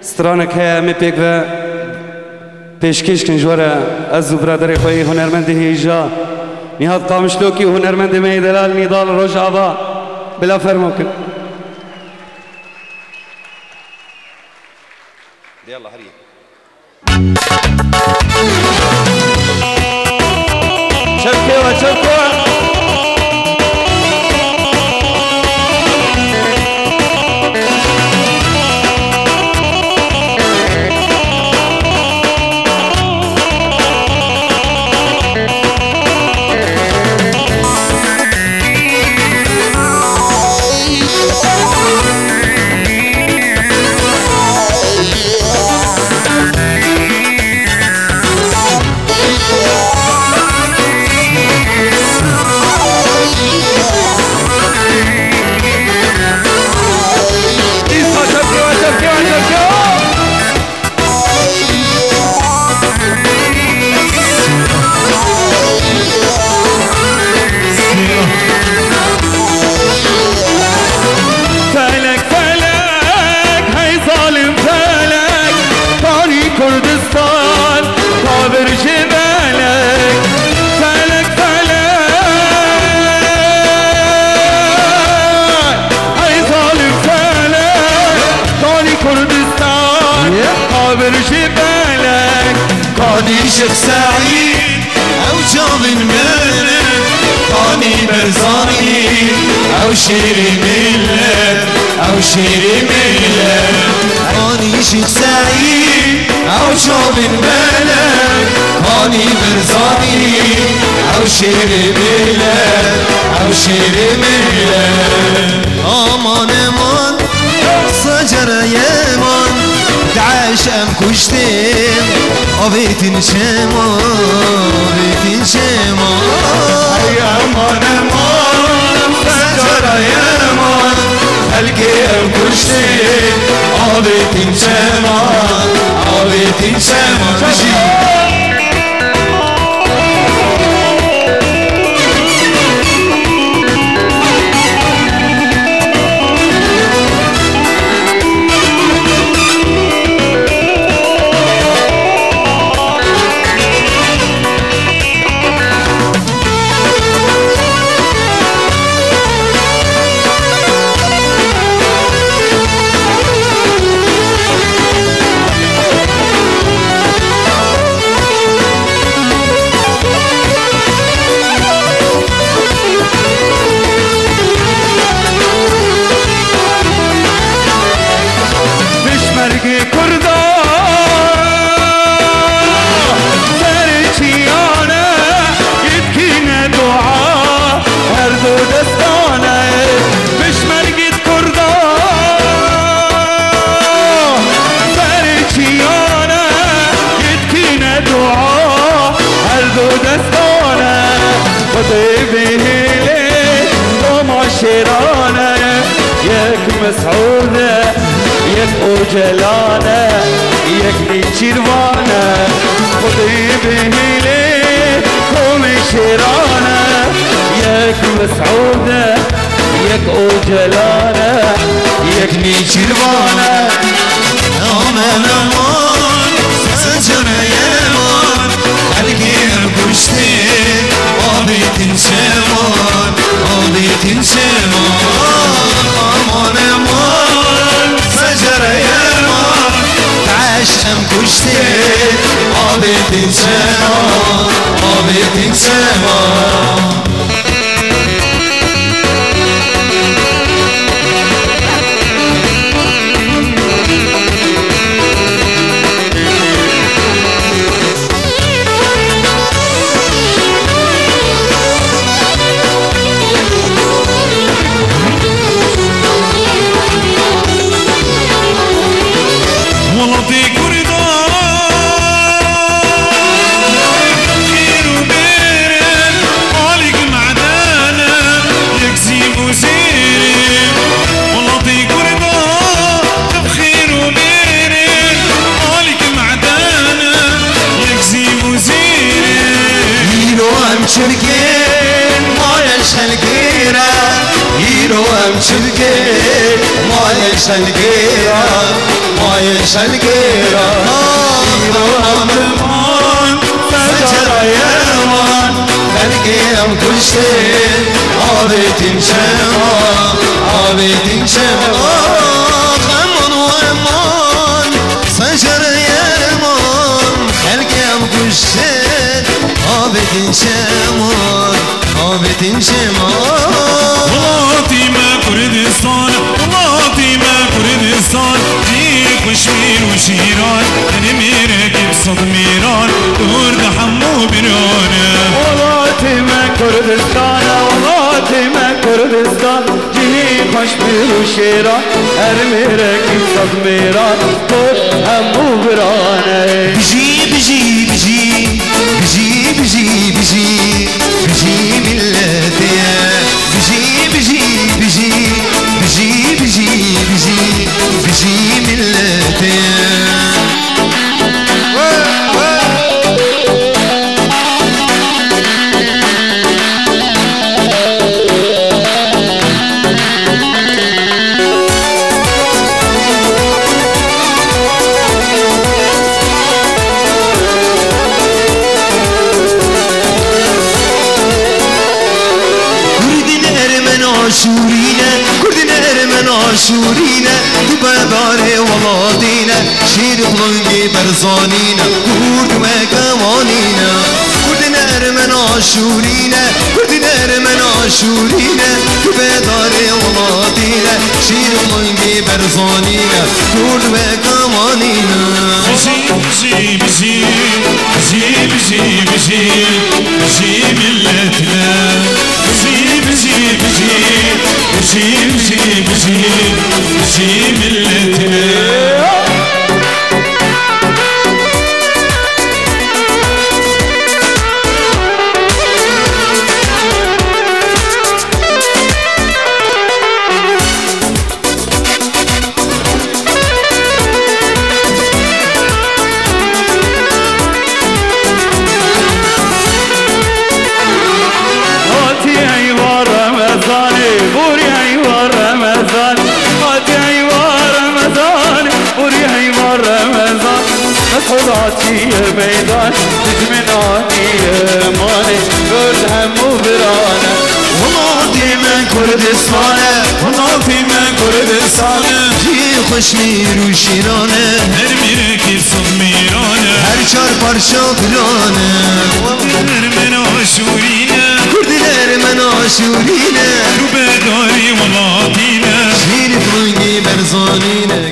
سترانك هيا مبيك و پیشکش کن جواره از و برادر خویی هنرمند هیجا نهاد قامشلوکی و هنرمند میدلال نیدال رجعبا بلا فرمو کن يلا هريه شبكوا شبكوا شيخ سعيد أو جاضن ملك قاني برزاني أو شيري ملك أو شيري ملك قاني شيخ سعيد أو جاضن ملك قاني برزاني أو شيري ملك أو شيري ملك أمان أمان صجر يمان دعاش أم كشتين أبيتن شما أبيتن شما يا مان مان سجرة يا مان خلقي أم كشتين أبيتن شما أبيتن شما مسعودة يك أوجلانة يك نيشيروانا خذي بهيلي قوم شيرانة يك مسعودة يك أوجلانة يك نيشيروانا أمان أمان سجرة يمان الكير كشتين أبيتن شمان أبيتن شمان أمان أمان سجرة يمان تعاش أم كشتين أبيتن شمان أبيتن شمان شركين مالش هالقيرة يروم شركين مالش هالقيرة مايش القيران وهممان سجر يمان القيم كل شيء عابد شمان عابد شمان خمون ومان سجر يمان القيم كل شيء عابد شمان عابد شمان ولاطيمة كردستان ولاطيمة كردستان جي كشمير وشيران أنا ميركب صد ميران دور دحمو برانه ولاطيمة كردستان ولاطيمة كردستان جي كشمير وشيران أرمي ركب صد ميران دور همو برانه بجي بجي بجي بجي بجي بجي بجي ملتي بجي بجي بجي بجي بجي بجي بجي ملتي عاشورينا كردنا ارمن عاشورينا دبادار ولادينا شير قلنجي برزانينا كرد وكمانينا كردنا ارمن عاشورينا كردنا ارمن عاشورينا دبادار ولادينا شير قلنجي برزانينا كرد وكمانينا بجي بجي بجي بجي بجي بجي ملتنا بجي بجي بجي بجي بجي بجي بجي ملتنا مسحولاتي ميدان تجمناني ماني قلت همو برانه ولاطيمة كردستان ولاطيمة كردستان جي خشمير وشيرانه هرميركب صد ميرانه هر چار پارچا پلانه ارمن عاشورينا كردنا ارمن عاشورينا دبادار ولاطينا شير قلنجي برزانينا